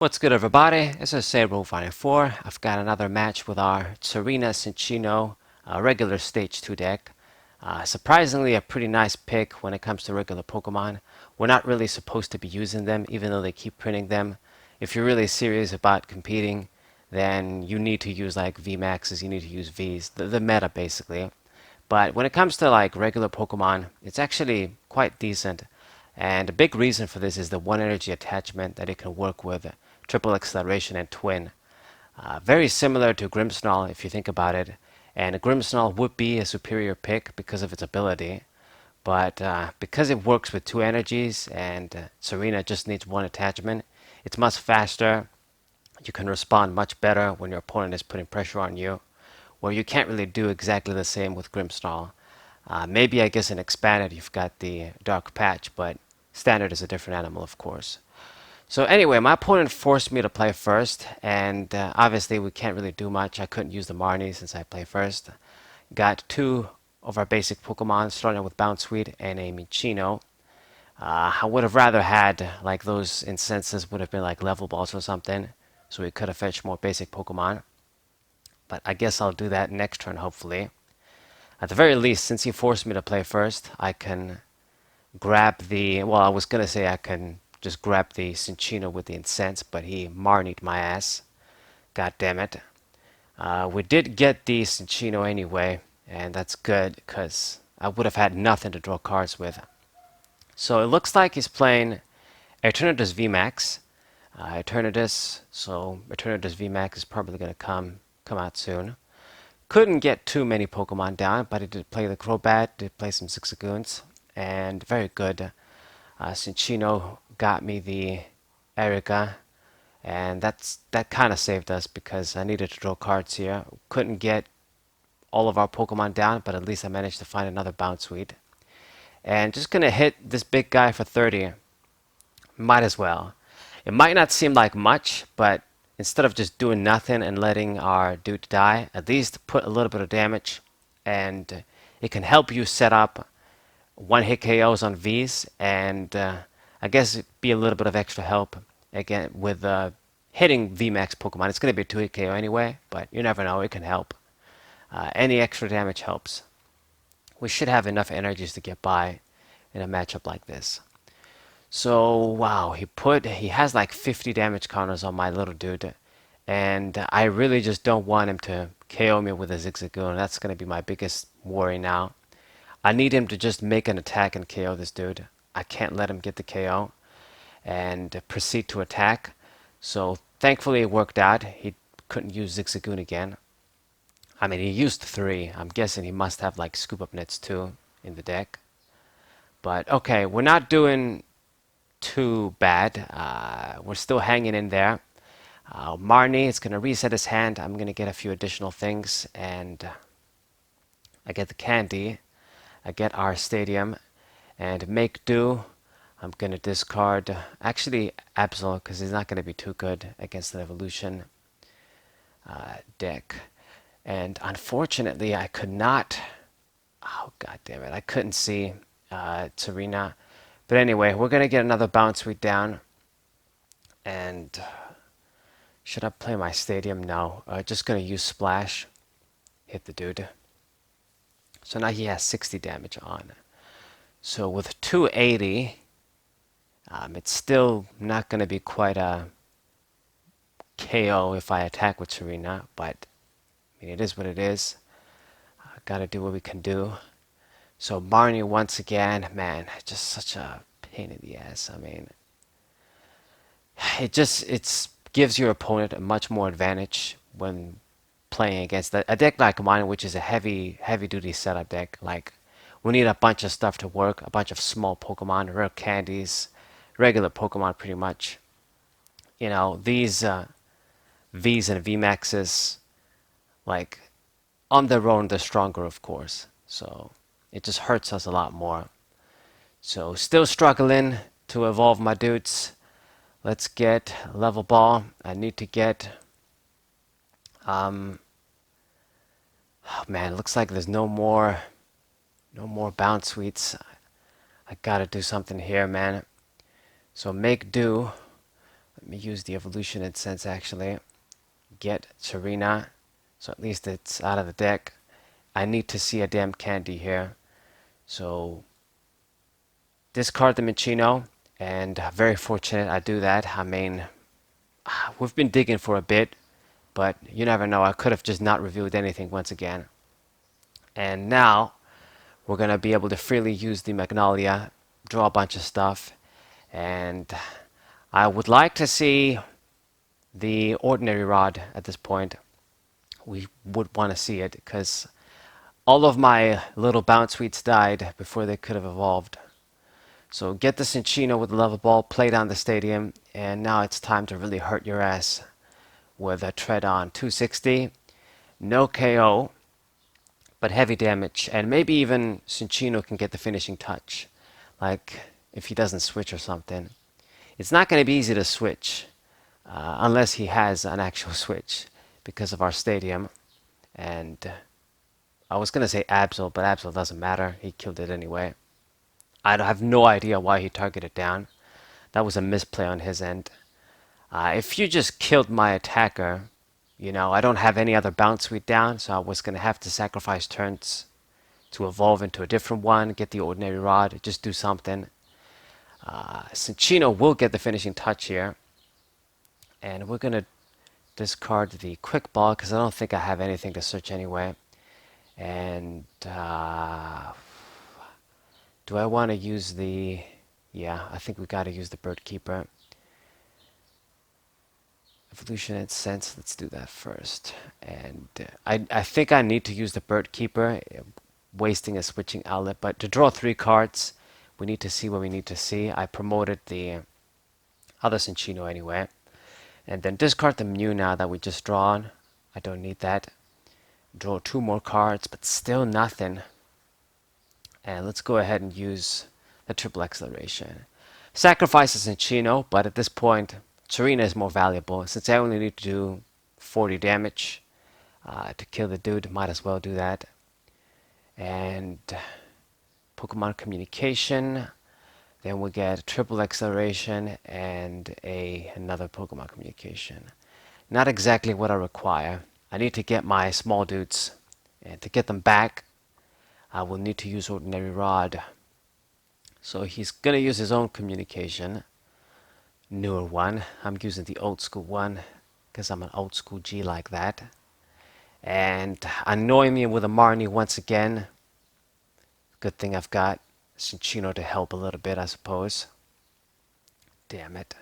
What's good, everybody? This is Saber4. I've got another match with our Tsareena Cinccino regular Stage 2 deck. Surprisingly, a pretty nice pick when it comes to regular Pokemon. We're not really supposed to be using them, even though they keep printing them. If you're really serious about competing, then you need to use like VMAXs, you need to use Vs, the meta basically. But when it comes to like regular Pokemon, it's actually quite decent. And a big reason for this is the one energy attachment that it can work with triple acceleration and twin. Very similar to Grimmsnarl if you think about it. And Grimmsnarl would be a superior pick because of its ability. But because it works with two energies and Tsareena just needs one attachment, it's much faster. You can respond much better when your opponent is putting pressure on you, where you can't really do exactly the same with Grimmsnarl. Maybe I guess in expanded you've got the dark patch, but standard is a different animal, of course. So anyway, my opponent forced me to play first, and obviously we can't really do much. I couldn't use the Marnie since I play first. Got two of our basic Pokemon, starting with Bounsweet and a Minccino. I would have rather had like those incenses would have been like level balls or something, so we could have fetched more basic Pokemon. But I guess I'll do that next turn, hopefully. At the very least, since he forced me to play first, I can grab the. Well, I was gonna say I can just grab the Cinccino with the incense, but he Marnied my ass. God damn it. We did get the Cinccino anyway, and that's good because I would have had nothing to draw cards with. So it looks like he's playing Eternatus VMAX. Eternatus VMAX is probably going to come out soon. Couldn't get too many Pokemon down, but he did play the Crobat, did play some Zigzagoons, and very good. Cinccino got me the Erica, and that kind of saved us because I needed to draw cards here. Couldn't get all of our Pokemon down, but at least I managed to find another Bounsweet. And just gonna hit this big guy for 30. Might as well. It might not seem like much, but instead of just doing nothing and letting our dude die, at least put a little bit of damage, and it can help you set up one hit KOs on Vs, and I guess it'd be a little bit of extra help again with hitting VMAX Pokemon. It's going to be a 2 hit KO anyway, but you never know, it can help. Any extra damage helps. We should have enough energies to get by in a matchup like this. So wow, he has like 50 damage counters on my little dude, and I really just don't want him to KO me with a Zigzagoon. That's going to be my biggest worry now. I need him to just make an attack and KO this dude. I can't let him get the KO and proceed to attack. So thankfully it worked out. He couldn't use Zigzagoon again. I mean, he used 3. I'm guessing he must have like Scoop Up Nets too in the deck. But okay, we're not doing too bad. We're still hanging in there. Marnie is going to reset his hand. I'm going to get a few additional things, and I get the candy. I get our stadium, and make do. I'm going to discard actually Absol because he's not going to be too good against the evolution deck. And unfortunately, I could not. Oh, god damn it. I couldn't see Tsareena. But anyway, we're going to get another Bounsweet down. And should I play my stadium? No. Just going to use Splash. Hit the dude. So now he has 60 damage on. So with 280, it's still not going to be quite a KO if I attack with Tsareena, but I mean, it is what it is. Gotta do what we can do. So Marnie once again, man, just such a pain in the ass. I mean, it gives your opponent a much more advantage when playing against a deck like mine, which is a heavy duty setup deck. Like, we need a bunch of stuff to work, a bunch of small Pokemon, rare candies, regular Pokemon pretty much. You know, these Vs and VMAXs, like, on their own, they're stronger, of course. So it just hurts us a lot more. So still struggling to evolve my dudes. Let's get level ball. I need to get oh man, looks like there's no more Bounsweets. I gotta do something here, man. So make do. Let Let me use the evolution incense actually. Get Tsareena, so at least it's out of the deck. I need to see a damn candy here. So discard the Cinccino, and very fortunate I do that. I mean, we've been digging for a bit, but you never know. I could have just not revealed anything once again. And now we're going to be able to freely use the Magnolia, draw a bunch of stuff, and I would like to see the Ordinary Rod at this point. We would want to see it because all of my little bounce suites died before they could have evolved. So get the Cinccino with the level ball, play down the stadium, and now it's time to really hurt your ass with a tread on 260. No KO, but heavy damage, and maybe even Cinccino can get the finishing touch, like if he doesn't switch or something. It's not going to be easy to switch unless he has an actual switch because of our stadium. And I was going to say Absol, but Absol doesn't matter. He killed it anyway. I have no idea why he targeted down. That was a misplay on his end. If you just killed my attacker, you know, I don't have any other bounce suite down, so I was going to have to sacrifice turns to evolve into a different one, get the Ordinary Rod, just do something. Cinccino will get the finishing touch here. And we're going to discard the Quick Ball because I don't think I have anything to search anyway. And do I want to use the... Yeah, I think we got to use the Bird Keeper. Evolution and Sense, let's do that first. And I think I need to use the Bird Keeper, wasting a switching outlet. But to draw 3 cards, we need to see what we need to see. I promoted the other Cinccino anyway. And then discard the Mew now that we just drawn. I don't need that. Draw 2 more cards, but still nothing. And let's go ahead and use the triple acceleration. Sacrifice a Cinccino, but at this point, Tsareena is more valuable. Since I only need to do 40 damage to kill the dude, might as well do that. And Pokemon Communication. Then we get triple acceleration and another Pokemon Communication. Not exactly what I require. I need to get my small dudes. And to get them back, I will need to use Ordinary Rod. So he's going to use his own communication. Newer one. I'm using the old school one because I'm an old school G like that. And annoy me with a Marnie once again. Good thing I've got Cinccino to help a little bit, I suppose. Damn it.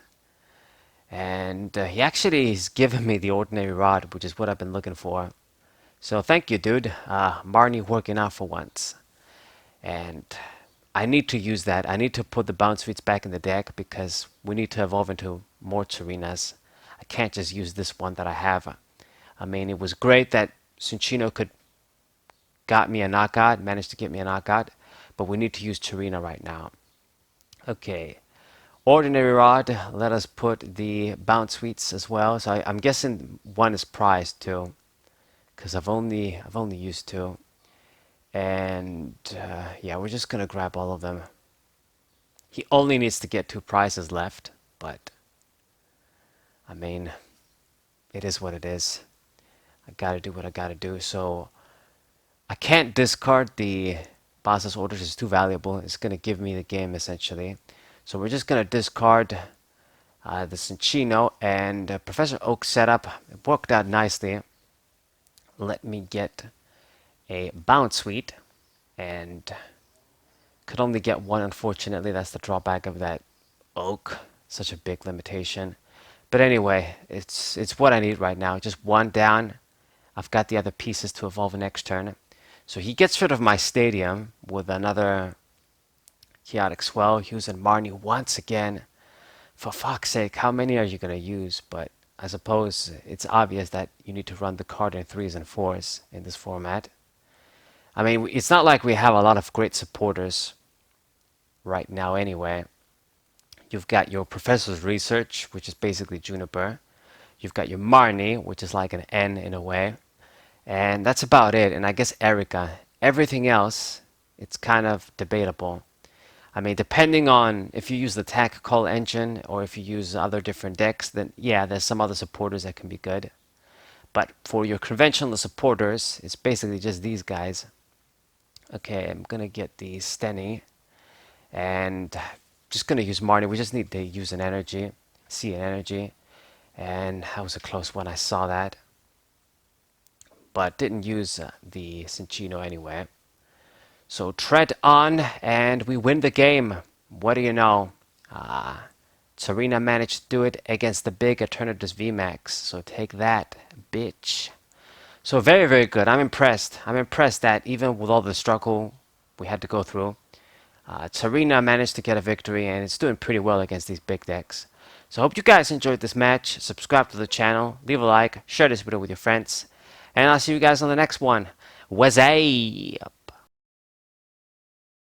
And he actually is giving me the Ordinary Rod, which is what I've been looking for. So thank you, dude. Marnie working out for once. And I need to use that. I need to put the bounce suites back in the deck because we need to evolve into more Tsareenas. I can't just use this one that I have. I mean, it was great that Cinccino could managed to get me a knockout, but we need to use Tsareena right now. Okay. Ordinary Rod, let us put the bounce suites as well. So I'm guessing one is prized too, because I've only used 2. And yeah, we're just gonna grab all of them. He only needs to get 2 prizes left, but I mean, it is what it is. I gotta do what I gotta do. So I can't discard the boss's orders. It's too valuable. It's gonna give me the game essentially. So we're just gonna discard the Cinccino, and Professor Oak's setup. It worked out nicely. Let me get a bounce suite, and could only get 1, unfortunately. That's the drawback of that Oak. Such a big limitation. But anyway, it's what I need right now. Just 1 down. I've got the other pieces to evolve next turn. So he gets rid of my stadium with another Chaotic Swell, using Marnie once again. For fuck's sake, how many are you going to use? But I suppose it's obvious that you need to run the card in 3s and 4s in this format. I mean, it's not like we have a lot of great supporters right now anyway. You've got your Professor's Research, which is basically Juniper. You've got your Marnie, which is like an N in a way. And that's about it. And I guess Erica. Everything else, it's kind of debatable. I mean, depending on if you use the attack call engine or if you use other different decks, then yeah, there's some other supporters that can be good. But for your conventional supporters, it's basically just these guys. Okay, I'm gonna get the Stenny and just gonna use Marnie. We just need to use an energy, see an energy, and that was a close one. I saw that, but didn't use the Cinccino anyway. So tread on, and we win the game. What do you know? Tsareena managed to do it against the big Eternatus VMAX. So take that, bitch. So very, very good. I'm impressed. I'm impressed that even with all the struggle we had to go through, Tsareena managed to get a victory, and it's doing pretty well against these big decks. So I hope you guys enjoyed this match. Subscribe to the channel, leave a like, share this video with your friends, and I'll see you guys on the next one. Wazay!